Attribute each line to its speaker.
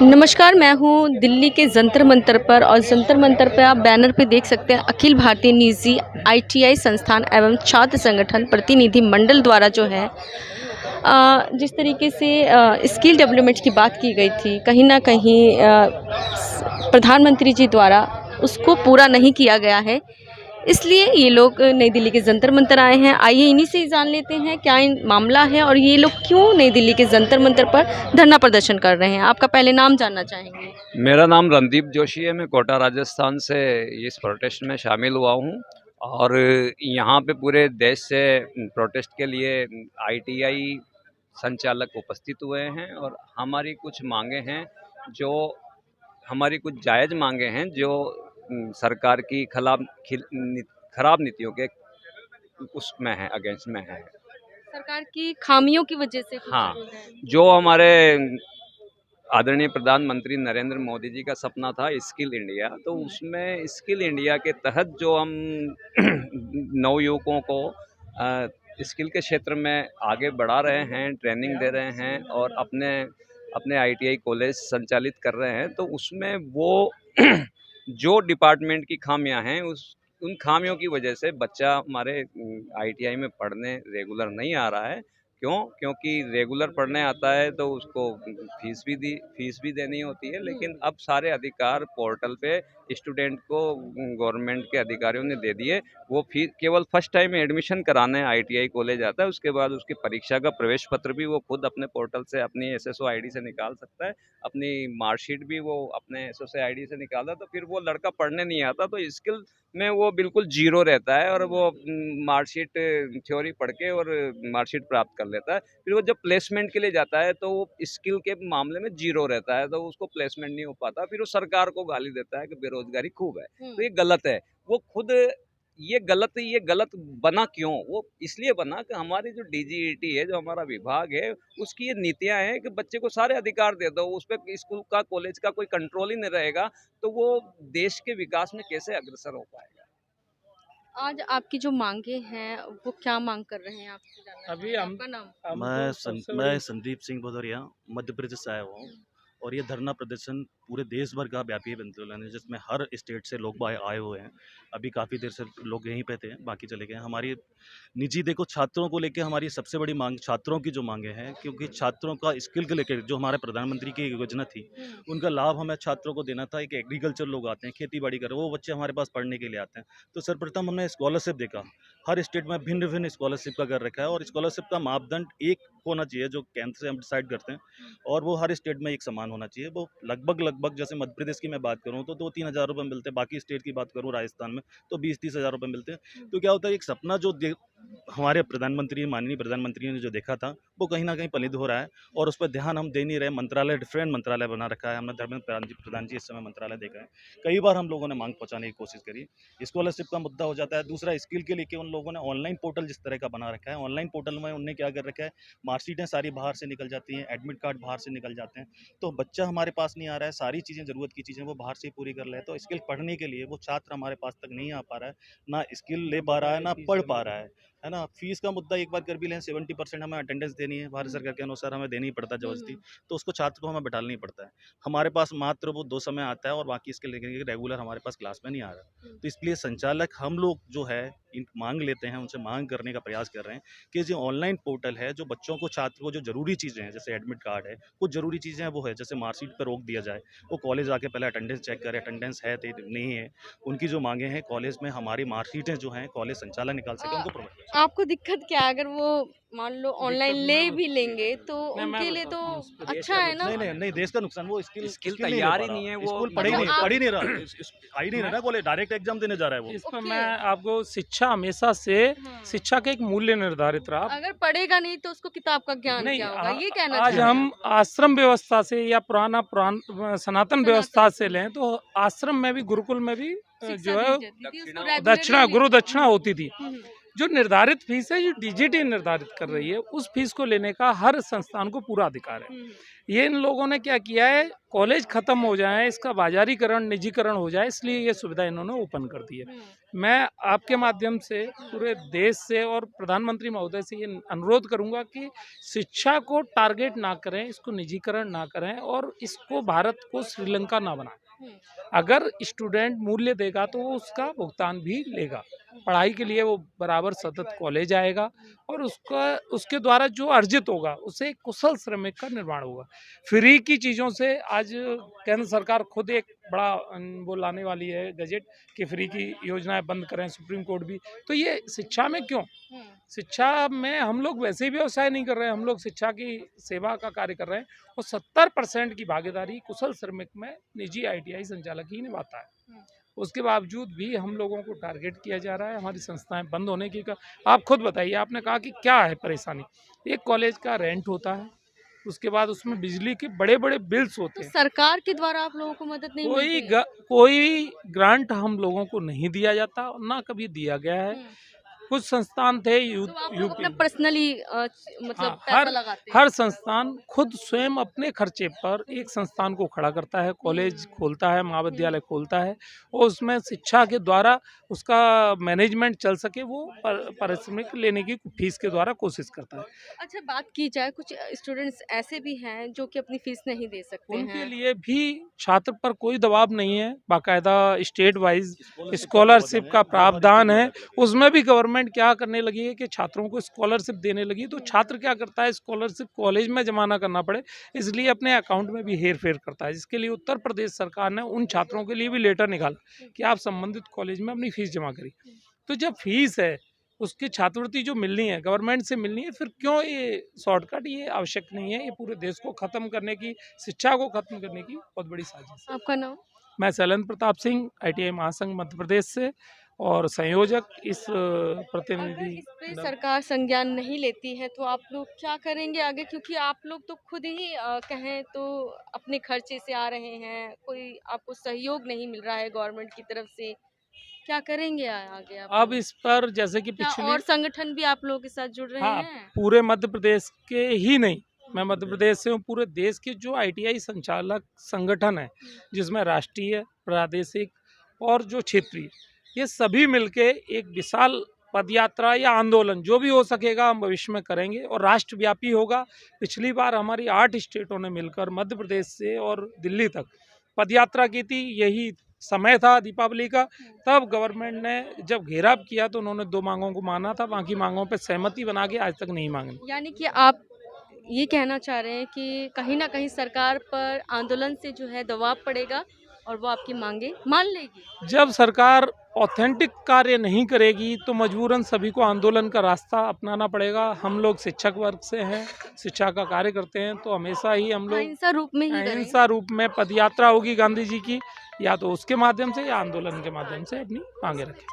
Speaker 1: नमस्कार, मैं हूँ दिल्ली के जंतर मंतर पर और जंतर मंतर पर आप बैनर पे देख सकते हैं अखिल भारतीय निजी आईटीआई संस्थान एवं छात्र संगठन प्रतिनिधि मंडल द्वारा जो है जिस तरीके से स्किल डेवलपमेंट की बात की गई थी, कहीं ना कहीं प्रधानमंत्री जी द्वारा उसको पूरा नहीं किया गया है। इसलिए ये लोग नई दिल्ली के जंतर मंतर आए हैं। आइए इन्हीं से ही जान लेते हैं क्या मामला है और ये लोग क्यों नई दिल्ली के जंतर मंतर पर धरना प्रदर्शन कर रहे हैं। आपका पहले नाम जानना चाहेंगे?
Speaker 2: मेरा नाम रणदीप जोशी है। मैं कोटा राजस्थान से इस प्रोटेस्ट में शामिल हुआ हूँ और यहाँ पे पूरे देश से प्रोटेस्ट के लिए आईटीआई संचालक उपस्थित हुए हैं और हमारी कुछ मांगे हैं, जो हमारी कुछ जायज़ मांगे हैं जो सरकार की खराब नीतियों के उसमें है, अगेंस्ट में है।
Speaker 1: सरकार की खामियों की वजह से
Speaker 2: हाँ, जो हमारे आदरणीय प्रधानमंत्री नरेंद्र मोदी जी का सपना था स्किल इंडिया, तो उसमें स्किल इंडिया के तहत जो हम नवयुवकों को स्किल के क्षेत्र में आगे बढ़ा रहे हैं, ट्रेनिंग दे रहे हैं और अपने आईटीआई कॉलेज संचालित कर रहे हैं, तो उसमें वो जो डिपार्टमेंट की खामियां हैं उन खामियों की वजह से बच्चा हमारे आईटीआई में पढ़ने रेगुलर नहीं आ रहा है। क्योंकि रेगुलर पढ़ने आता है तो उसको फीस भी देनी होती है, लेकिन अब सारे अधिकार पोर्टल पे स्टूडेंट को गवर्नमेंट के अधिकारियों ने दे दिए। वो फीस केवल फर्स्ट टाइम एडमिशन कराने आईटीआई कॉलेज आता है, उसके बाद उसकी परीक्षा का प्रवेश पत्र भी वो खुद अपने पोर्टल से अपनी एसएसओ आईडी से निकाल सकता है, अपनी मार्कशीट भी वो अपने एसएसओ आईडी से निकालता है। तो फिर वो लड़का पढ़ने नहीं आता तो स्किल में वो बिल्कुल जीरो रहता है और वो मार्कशीट थ्योरी पढ़ के और मार्कशीट प्राप्त कर लेता है। फिर वो जब प्लेसमेंट के लिए जाता है तो वो स्किल के मामले में जीरो रहता है, तो उसको प्लेसमेंट नहीं हो पाता। फिर वो सरकार को गाली देता है कि बेरोजगारी खूब है। तो ये गलत है। वो खुद ये गलत बना क्यों? वो इसलिए बना कि हमारी जो डीजीईटी है, जो हमारा विभाग है, उसकी ये नीतियां हैं कि बच्चे को सारे अधिकार दे दो, उस पर स्कूल का कॉलेज का कोई कंट्रोल ही नहीं रहेगा, तो वो देश के विकास में कैसे अग्रसर हो पाएगा।
Speaker 1: आज आपकी जो मांगे हैं वो क्या मांग कर रहे हैं? आपसे जानना
Speaker 3: अभी
Speaker 1: चाहेंगे।
Speaker 3: हम
Speaker 1: आपका नाम?
Speaker 3: मैं संदीप सिंह भदौरिया मध्य प्रदेश से आया हुआ हूँ और ये धरना प्रदर्शन पूरे देश भर का व्यापी आंदोलन है, जिसमें हर स्टेट से लोग आए हुए हैं। अभी काफ़ी देर से लोग यहीं पे थे, बाकी चले गए। हमारी निजी देखो छात्रों को लेके हमारी सबसे बड़ी मांग छात्रों की जो मांगे हैं, क्योंकि छात्रों का स्किल को लेकर जो हमारे प्रधानमंत्री की योजना थी, उनका लाभ हमें छात्रों को देना था। एक एग्रीकल्चर लोग आते हैं, खेती बाड़ी कर, वो बच्चे हमारे पास पढ़ने के लिए आते हैं। तो सर्वप्रथम हमने स्कॉलरशिप देखा, हर स्टेट में भिन्न भिन्न स्कॉलरशिप का कर रखा है और स्कॉलरशिप का मापदंड एक होना चाहिए जो केंद्र से हम डिसाइड करते हैं, और वो हर स्टेट में एक समान होना चाहिए। वो लगभग जैसे मध्य प्रदेश की मैं बात करूँ तो 2-3 हज़ार रुपये मिलते हैं, बाकी स्टेट की बात करूँ राजस्थान में तो 20-30 हज़ार रुपये मिलते हैं। तो क्या होता है, एक सपना जो हमारे माननीय प्रधानमंत्री ने जो देखा था, वो कहीं ना कहीं पलित हो रहा है और उस पर ध्यान हम दे नहीं रहे। मंत्रालय डिफरेंट मंत्रालय बना रखा है, हमने धर्मेंद्र प्रधान जी इस समय मंत्रालय देखा है। कई बार हम लोगों ने मांग पहुंचाने की कोशिश करी, स्कॉलरशिप का मुद्दा हो जाता है। दूसरा, स्किल के लेके उन लोगों ने ऑनलाइन पोर्टल जिस तरह का बना रखा है, ऑनलाइन पोर्टल में उन्होंने क्या कर रखा है, मार्कशीटें सारी बाहर से निकल जाती हैं, एडमिट कार्ड बाहर से निकल जाते हैं, तो बच्चा हमारे पास नहीं आ रहा है। सारी चीज़ें, ज़रूरत की चीज़ें वो बाहर से ही पूरी कर ले, तो स्किल पढ़ने के लिए वो छात्र हमारे पास तक नहीं आ पा रहा है, ना स्किल ले पा रहा है, ना पढ़ पा रहा है ना। फीस का मुद्दा एक बार कर भी लें, 70% हमें अटेंडेंस देनी है, भारत सरकार के अनुसार हमें देनी ही पड़ता है जबरदस्ती, तो उसको छात्र को हमें बैठाना नहीं पड़ता है। हमारे पास मात्र वो 2 समय आता है और बाकी इसके लेकर रेगुलर हमारे पास क्लास में नहीं आ रहा। तो इसलिए संचालक हम लोग जो है इन मांग लेते हैं, उनसे मांग करने का प्रयास कर रहे हैं कि जो ऑनलाइन पोर्टल है, जो बच्चों को, छात्र को जो जरूरी चीज़ें हैं, जैसे एडमिट कार्ड है, कुछ जरूरी चीज़ें हैं वो है, जैसे मार्कशीट पर रोक दिया जाए, वो कॉलेज आके पहले अटेंडेंस चेक करे, अटेंडेंस है नहीं है। उनकी जो मांगे हैं, कॉलेज में हमारी मार्कशीटें जो हैं कॉलेज संचालक निकाल सके, उनको प्रोवाइड कर सके।
Speaker 1: आपको दिक्कत क्या है? अगर वो मान लो ऑनलाइन ले भी लेंगे तो उनके लिए तो अच्छा है ना?
Speaker 3: नहीं, देश का नुकसान, वो स्किल
Speaker 2: तैयार ही नहीं है, वो
Speaker 3: स्कूल पढ़ ही नहीं रहा, आ ही नहीं रहा ना, कॉलेज डायरेक्ट एग्जाम देने जा रहा है वो।
Speaker 4: इसमें मैं आपको शिक्षा हमेशा से शिक्षा का एक मूल्य निर्धारित रहा।
Speaker 1: अगर पढ़ेगा नहीं तो उसको किताब का ज्ञान
Speaker 4: नहीं,
Speaker 1: क्या होगा, ये कहना
Speaker 4: आज हम आश्रम व्यवस्था से या पुराना सनातन व्यवस्था से लें तो आश्रम में भी, गुरुकुल में भी जो है गुरु दक्षिणा होती थी, जो निर्धारित फीस है, जो डीजीटी निर्धारित कर रही है, उस फीस को लेने का हर संस्थान को पूरा अधिकार है। ये इन लोगों ने क्या किया है, कॉलेज खत्म हो जाए, इसका बाजारीकरण, निजीकरण हो जाए, इसलिए ये सुविधा इन्होंने ओपन कर दी है। मैं आपके माध्यम से पूरे देश से और प्रधानमंत्री महोदय से ये अनुरोध करूंगा कि शिक्षा को टारगेट ना करें, इसको निजीकरण ना करें और इसको भारत को श्रीलंका ना बनाएं। अगर स्टूडेंट मूल्य देगा तो वो उसका भुगतान भी लेगा। पढ़ाई के लिए वो बराबर सतत कॉलेज आएगा और उसके द्वारा जो अर्जित होगा उसे एक कुशल श्रमिक का निर्माण होगा। फ्री की चीज़ों से आज केंद्र सरकार खुद एक बड़ा वो लाने वाली है गजट कि फ्री की योजनाएं बंद करें, सुप्रीम कोर्ट भी। तो ये शिक्षा में क्यों? शिक्षा में हम लोग वैसे ही व्यवसाय नहीं कर रहे हैं, हम लोग शिक्षा की सेवा का कार्य कर रहे हैं और 70% की भागीदारी कुशल श्रमिक में निजी ITI संचालक ही निभाता है। उसके बावजूद भी हम लोगों को टारगेट किया जा रहा है, हमारी संस्थाएं बंद होने की। आप खुद बताइए, आपने कहा कि क्या है परेशानी। एक कॉलेज का रेंट होता है, उसके बाद उसमें बिजली के बड़े बड़े बिल्स होते हैं।
Speaker 1: सरकार के द्वारा आप लोगों को मदद नहीं मिलती है?
Speaker 4: कोई ग्रांट हम लोगों को नहीं दिया जाता और ना कभी दिया गया है। कुछ संस्थान थे
Speaker 1: तो आप लोग अपना पर्सनली मतलब पैसा लगाते हैं?
Speaker 4: हर संस्थान खुद स्वयं अपने खर्चे पर एक संस्थान को खड़ा करता है, कॉलेज खोलता है, महाविद्यालय खोलता है और उसमें शिक्षा के द्वारा उसका मैनेजमेंट चल सके, वो पारिश्रमिक लेने की फीस के द्वारा कोशिश करता है।
Speaker 1: अच्छा, बात की जाए, कुछ स्टूडेंट्स ऐसे भी हैं जो कि अपनी फीस नहीं दे सकते
Speaker 4: उनके
Speaker 1: हैं।
Speaker 4: लिए भी छात्र पर कोई दबाव नहीं है, बाकायदा स्टेट वाइज स्कॉलरशिप का प्रावधान है। उसमें भी गवर्नमेंट क्या करने लगी है कि छात्रों को स्कॉलरशिप देने लगी। तो छात्र क्या करता है, स्कॉलरशिप कॉलेज में जमा ना करना पड़े इसलिए अपने अकाउंट में भी हेर फेर करता है, जिसके लिए उत्तर प्रदेश सरकार ने उन छात्रों के लिए भी लेटर निकाला कि आप संबंधित कॉलेज में अपनी फीस जमा करिए। तो जब फीस है, उसकी छात्रवृत्ति जो मिलनी है गवर्नमेंट से मिलनी है, फिर क्यों ये शॉर्टकट? ये आवश्यक नहीं है। ये पूरे देश को खत्म करने की, शिक्षा को खत्म करने की बहुत बड़ी साजिश है।
Speaker 1: आपका नाम?
Speaker 4: मैं शैलेंद्र प्रताप सिंह, ITI महासंघ मध्य प्रदेश से और संयोजक इस
Speaker 1: अगर
Speaker 4: प्रतिनिधि
Speaker 1: इस पे सरकार संज्ञान नहीं लेती है तो आप लोग क्या करेंगे आगे? क्योंकि आप लोग तो खुद ही कहें तो अपने खर्चे से आ रहे हैं, कोई आपको सहयोग नहीं मिल रहा है गवर्नमेंट की तरफ से, क्या करेंगे आगे आप
Speaker 4: अब
Speaker 1: लोग?
Speaker 4: इस पर जैसे कि
Speaker 1: क्या
Speaker 4: पिछली
Speaker 1: और संगठन भी आप लोगों के साथ जुड़ रहे
Speaker 4: हाँ,
Speaker 1: हैं?
Speaker 4: पूरे मध्य प्रदेश के ही नहीं, मैं मध्य प्रदेश से हूँ, पूरे देश के जो ITI संचालक संगठन है, जिसमें राष्ट्रीय, प्रादेशिक और जो क्षेत्रीय, ये सभी मिलके एक विशाल पदयात्रा या आंदोलन जो भी हो सकेगा हम भविष्य में करेंगे और राष्ट्रव्यापी होगा। पिछली बार हमारी 8 स्टेटों ने मिलकर मध्य प्रदेश से और दिल्ली तक पदयात्रा की थी। यही समय था दीपावली का, तब गवर्नमेंट ने जब घेराव किया तो उन्होंने 2 मांगों को माना था, बाकी मांगों पे सहमति बना के आज तक नहीं मांगी।
Speaker 1: यानी कि आप ये कहना चाह रहे हैं कि कहीं ना कहीं सरकार पर आंदोलन से जो है दबाव पड़ेगा और वो आपकी मांगे मान लेगी?
Speaker 4: जब सरकार ऑथेंटिक कार्य नहीं करेगी तो मजबूरन सभी को आंदोलन का रास्ता अपनाना पड़ेगा। हम लोग शिक्षक वर्ग से हैं, शिक्षा का कार्य करते हैं, तो हमेशा ही हम लोग
Speaker 1: अहिंसा रूप में ही करें।
Speaker 4: अहिंसा रूप में पदयात्रा होगी गांधी जी की, या तो उसके माध्यम से या आंदोलन के माध्यम से अपनी मांगे रखें।